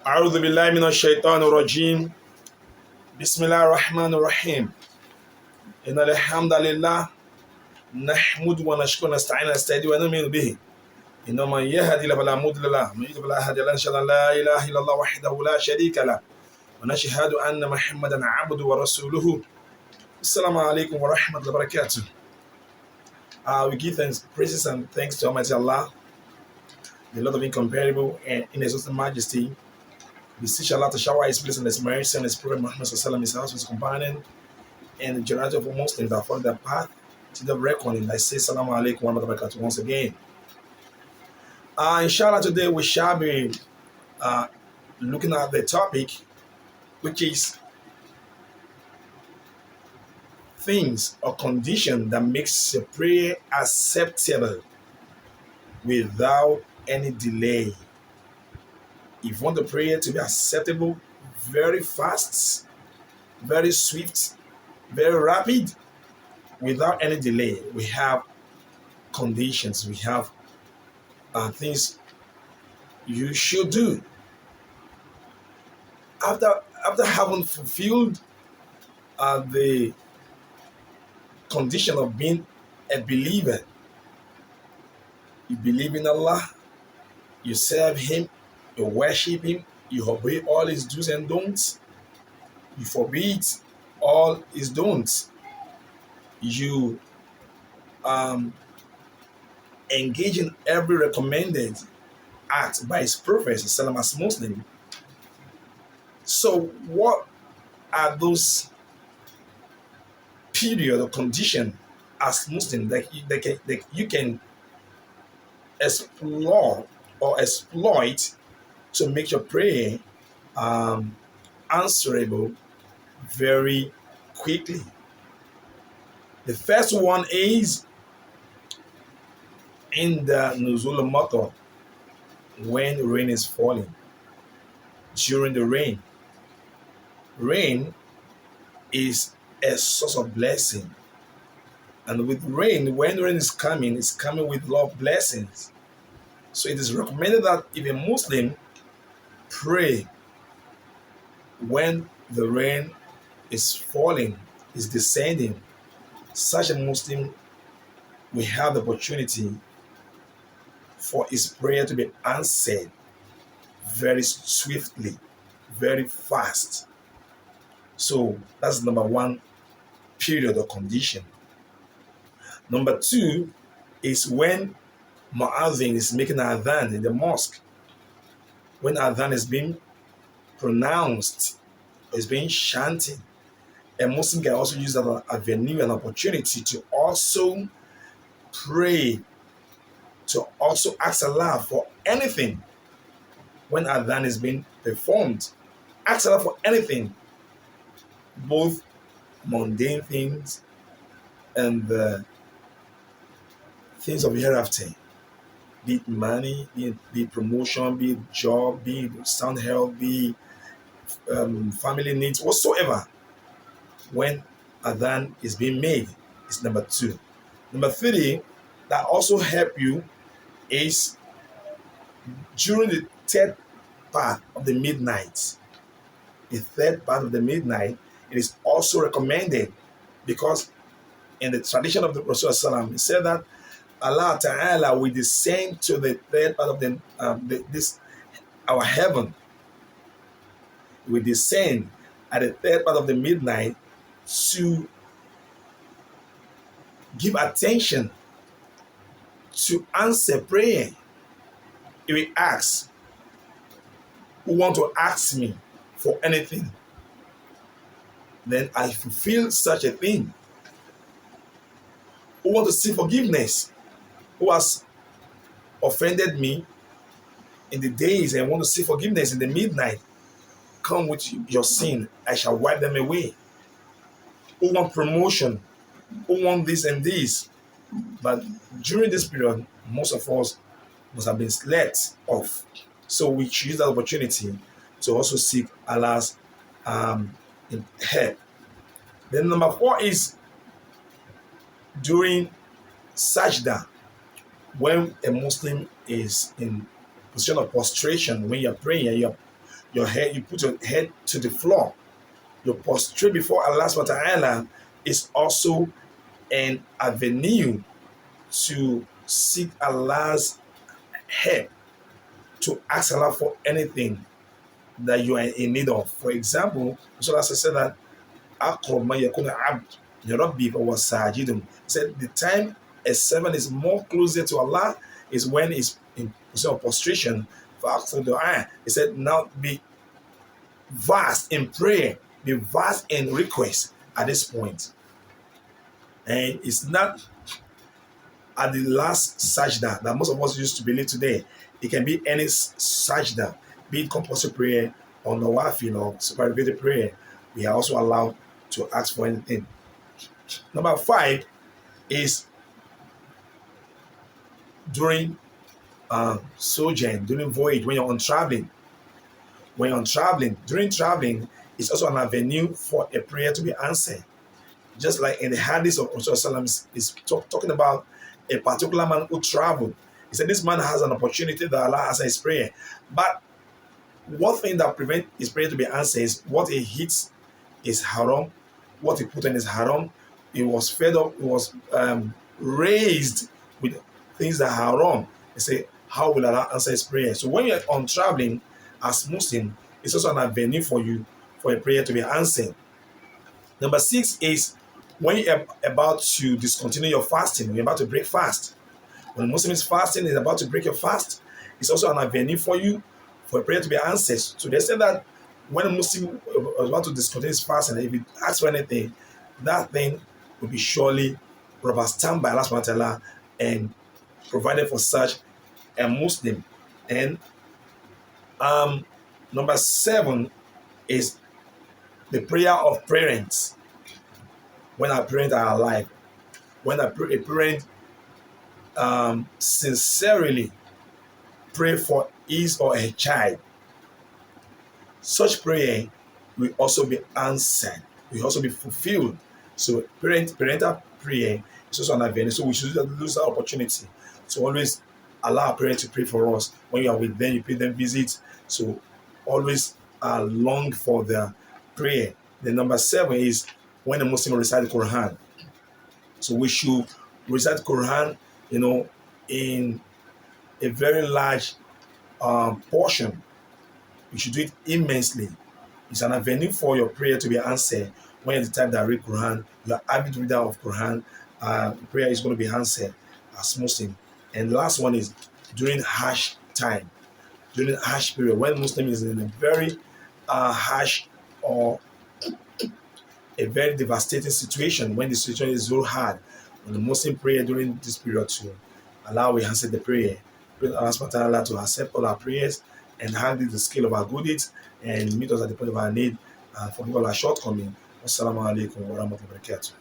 أعوذ بالله من الشيطان الرجيم بسم الله الرحمن الرحيم إن الحمد لله نحمد ونشكر ونستعين ونستهدي ونؤمن به إنه من يهدي فلا مضل له ومن يضلل فلا هادي له نشهد أن لا إله إلا الله وحده لا شريك له ونشهد أن محمدا عبده ورسوله السلام عليكم ورحمة الله وبركاته. We give thanks, praises and thanks to Almighty Allah, the Lord of incomparable and inexhaustible majesty. We beseech Allah to shower His blessing and His mercy on His Prophet Muhammad Sallallahu His house, His companion, and the generation of Muslims that follow their path to the reckoning. I say Salaam Alaikum wa rahmatullahi wa barakatuh once again. Inshallah, today we shall be looking at the topic, which is things or condition that makes a prayer acceptable without any delay. If you want the prayer to be acceptable, very fast, very swift, very rapid, without any delay, we have conditions, we have things you should do. After having fulfilled the condition of being a believer, you believe in Allah, you serve Him, you worship Him, you obey all His do's and don'ts, you forbid all His don'ts, you engage in every recommended act by His Prophet as Muslim. So what are those period or condition as Muslim that you can explore or exploit to make your prayer answerable very quickly? The first one is in the Nuzul Matar, when rain is falling. During the rain, rain is a source of blessing. And with rain, when rain is coming, it's coming with a lot of blessings. So it is recommended that if a Muslim pray when the rain is falling, is descending, such a Muslim will have the opportunity for his prayer to be answered very swiftly, very fast. So that's number one period or condition. Number two is when Mu'adhin is making an adhan in the mosque. When adhan is being pronounced, or is being chanted, a Muslim can also use that as a venue and opportunity to also pray, to also ask Allah for anything. When adhan is being performed, ask Allah for anything, both mundane things and the things of hereafter, be it money, be it promotion, be it job, be it sound health, be it family needs, whatsoever. When adhan is being made, is number two. Number three, that also help you is during the third part of the midnight. The third part of the midnight, it is also recommended, because in the tradition of the Prophet he said that Allah Ta'ala will descend to the third part of our heaven. He will descend at the third part of the midnight to give attention to answer prayer. He will ask, who want to ask me for anything? Then I fulfill such a thing. Who want to seek forgiveness? Who has offended me in the days and want to seek forgiveness in the midnight? Come with your sin, I shall wipe them away. Who want promotion? Who want this and this? But during this period, most of us must have been let off. So we should use that opportunity to also seek Allah's help. Then number four is during sajda, when a Muslim is in position of prostration, when you're praying and your head, you put your head to the floor, you prostrate before Allah subhanahu wa ta'ala, is also an avenue to seek Allah's help, to ask Allah for anything that you are in need of. For example, Rasulullah said that أقرب ما يكون عبد لربه فهو ساجد. He said the time a servant is more closer to Allah is when he's in position of prostration. For dua, he said, now be vast in prayer, be vast in request at this point. And it's not at the last sajda that most of us used to believe today. It can be any sajda, be it compulsory prayer or nawafil or supererogatory prayer. We are also allowed to ask for anything. Number 5 is during sojourn, during voyage, when you're on traveling. When you're on traveling, during traveling, it's also an avenue for a prayer to be answered. Just like in the hadith of Rasulullah is talking about a particular man who traveled. He said this man has an opportunity that Allah answers his prayer. But one thing that prevents his prayer to be answered is what he hits is haram, what he put in is haram. He was fed up, he was raised with things that are haram. They say, how will Allah answer his prayer? So when you're on traveling as Muslim, it's also an avenue for you for a prayer to be answered. Number 6 is when you're about to discontinue your fasting, when you're about to break fast. When a Muslim is fasting, is about to break your fast, it's also an avenue for you for a prayer to be answered. So they say that when a Muslim is about to discontinue his fasting, if he asks for anything, that thing will be surely rubber stamped by Allah subhanahu wa ta'ala and provided for such a Muslim. And number 7 is the prayer of parents. When our parents are alive, when a parent sincerely pray for his or her child, such prayer will also be answered, will also be fulfilled. So parental prayer is also an avenue. So we should not lose that opportunity to always allow our parents to pray for us. When you are with them, you pay them visits. So always long for their prayer. The number 7 is when a Muslim recite the Quran. So we should recite the Quran, in a very large portion. You should do it immensely. It's an avenue for your prayer to be answered. When at the time that I read Quran, you are avid reader of Quran, prayer is going to be answered as Muslim. And the last one is during harsh time, during harsh period, when Muslim is in a very harsh or a very devastating situation, when the situation is so hard, when the Muslim prayer during this period to allow we answer the prayer. Pray Allah subhanahu wa ta'ala to accept all our prayers and handle the scale of our good deeds and meet us at the point of our need and forgive all our shortcomings. Wassalamu alaikum wa rahmatullahi wa barakatuh.